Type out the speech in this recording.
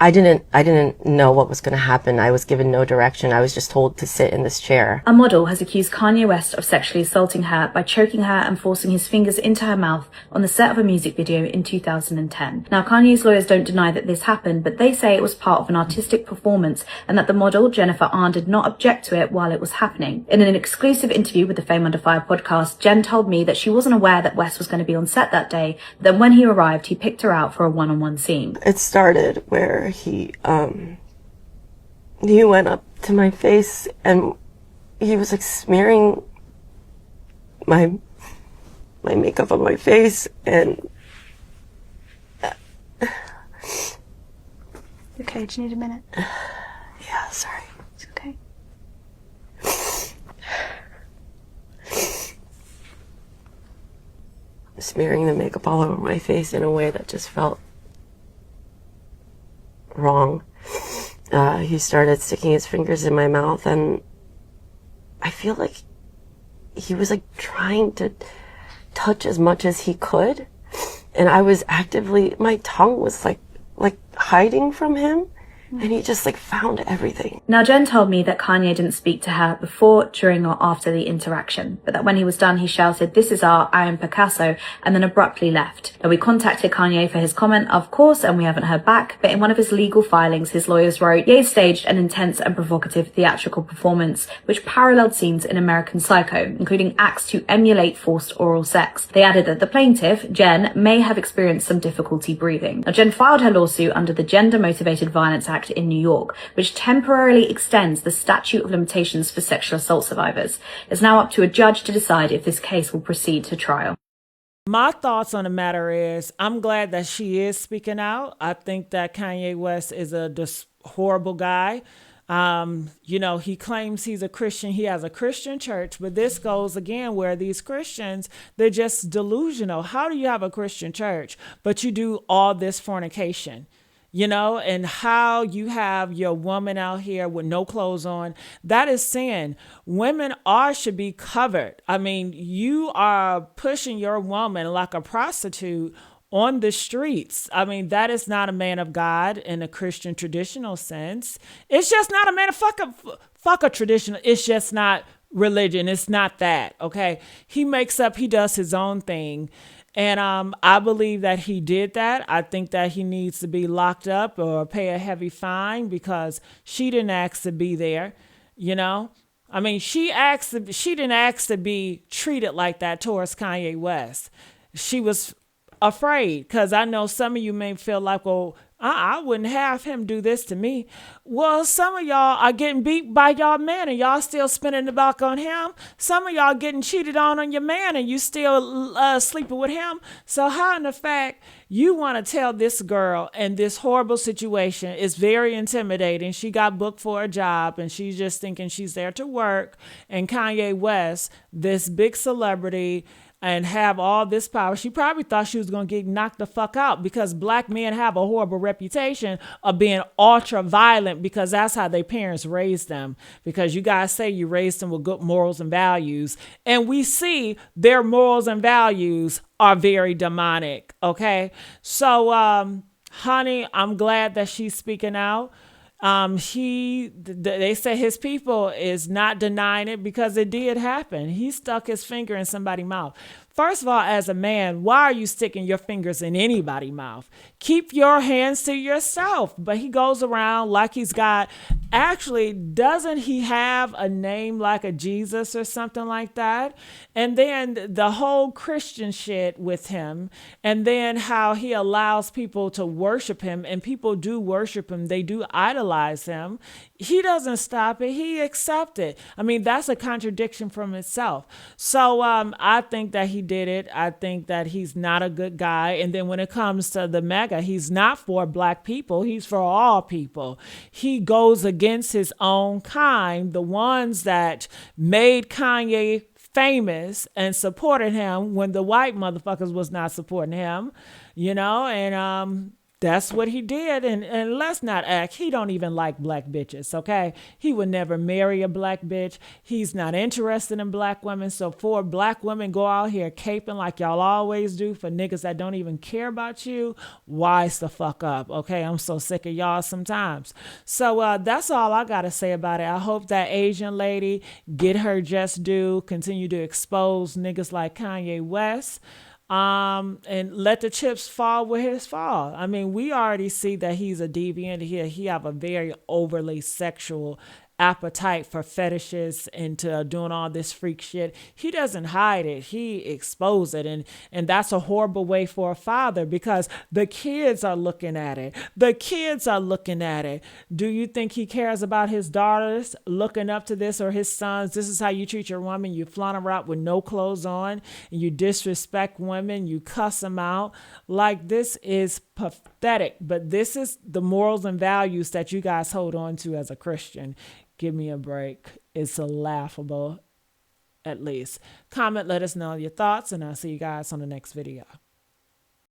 I didn't know what was going to happen. I was given no direction. I was just told to sit in this chair. A model has accused Kanye West of sexually assaulting her by choking her and forcing his fingers into her mouth on the set of a music video in 2010. Now, Kanye's lawyers don't deny that this happened, but they say it was part of an artistic performance and that the model, Jennifer Ahn, did not object to it while it was happening. In an exclusive interview with the Fame Under Fire podcast, Jen told me that she wasn't aware that West was going to be on set that day, but then when he arrived, he picked her out for a one-on-one scene. It started where he went up to my face and he was like smearing my makeup on my face and Okay, do you need a minute? Yeah, sorry. It's okay. Smearing the makeup all over my face in a way that just felt wrong. He started sticking his fingers in my mouth, and I feel like he was like trying to touch as much as he could, and I was actively, my tongue was like hiding from him, and he just like found everything. Now, Jen told me that Kanye didn't speak to her before, during, or after the interaction, but that when he was done, he shouted, "This is art, I am Picasso," and then abruptly left. Now, we contacted Kanye for his comment, of course, and we haven't heard back, but in one of his legal filings, his lawyers wrote, Ye staged an intense and provocative theatrical performance, which paralleled scenes in American Psycho, including acts to emulate forced oral sex. They added that the plaintiff, Jen, may have experienced some difficulty breathing. Now, Jen filed her lawsuit under the Gender Motivated Violence Act in New York, which temporarily extends the statute of limitations for sexual assault survivors. It's now up to a judge to decide if this case will proceed to trial. My thoughts on the matter is I'm glad that she is speaking out. I think that Kanye West is a horrible guy. He claims he's a Christian. He has a Christian church, but this goes again where these Christians, they're just delusional. How do you have a Christian church, but you do all this fornication? And how you have your woman out here with no clothes on, that is sin. Women should be covered. I mean, you are pushing your woman like a prostitute on the streets. I mean, that is not a man of God in a Christian traditional sense. It's just not a man of fuck a traditional. It's just not religion. It's not that. Okay. He does his own thing. And I believe that he did that. I think that he needs to be locked up or pay a heavy fine because she didn't ask to be there, I mean, she didn't ask to be treated like that towards Kanye West. She was afraid because I know some of you may feel like, well, I wouldn't have him do this to me. Well, some of y'all are getting beat by y'all man and y'all still spinning the block on him. Some of y'all getting cheated on your man and you still sleeping with him. So how in effect you want to tell this girl in this horrible situation is very intimidating. She got booked for a job and she's just thinking she's there to work. And Kanye West, this big celebrity, and have all this power. She probably thought she was going to get knocked the fuck out because black men have a horrible reputation of being ultra violent because that's how their parents raised them. Because you guys say you raised them with good morals and values. And we see their morals and values are very demonic. Okay. So, honey, I'm glad that she's speaking out. They say his people is not denying it because it did happen. He stuck his finger in somebody's mouth. First of all, as a man, why are you sticking your fingers in anybody's mouth? Keep your hands to yourself. But he goes around like he's got, actually, doesn't he have a name like a Jesus or something like that? And then the whole Christian shit with him. And then how he allows people to worship him. And people do worship him. They do idolize him. He doesn't stop it. He accepts it. I mean, that's a contradiction from itself. So I think that he did it. I think that he's not a good guy. And then when it comes to the mega, he's not for black people. He's for all people. He goes against his own kind, the ones that made Kanye famous and supported him when the white motherfuckers was not supporting him, and That's what he did. And let's not act. He don't even like black bitches, okay? He would never marry a black bitch. He's not interested in black women. So for black women go out here caping like y'all always do for niggas that don't even care about you, wise the fuck up, okay? I'm so sick of y'all sometimes. So that's all I got to say about it. I hope that Asian lady get her just due, continue to expose niggas like Kanye West. And let the chips fall where his fall. I mean, we already see that he's a deviant. He have a very overly sexual appetite for fetishes and to doing all this freak shit. He doesn't hide it. He exposes it. And that's a horrible way for a father because the kids are looking at it. The kids are looking at it. Do you think he cares about his daughters looking up to this or his sons? This is how you treat your woman. You flaunt her out with no clothes on and you disrespect women. You cuss them out. Like, this is pathetic, but this is the morals and values that you guys hold on to as a Christian. Give me a break. It's laughable, at least. Comment, let us know your thoughts, and I'll see you guys on the next video.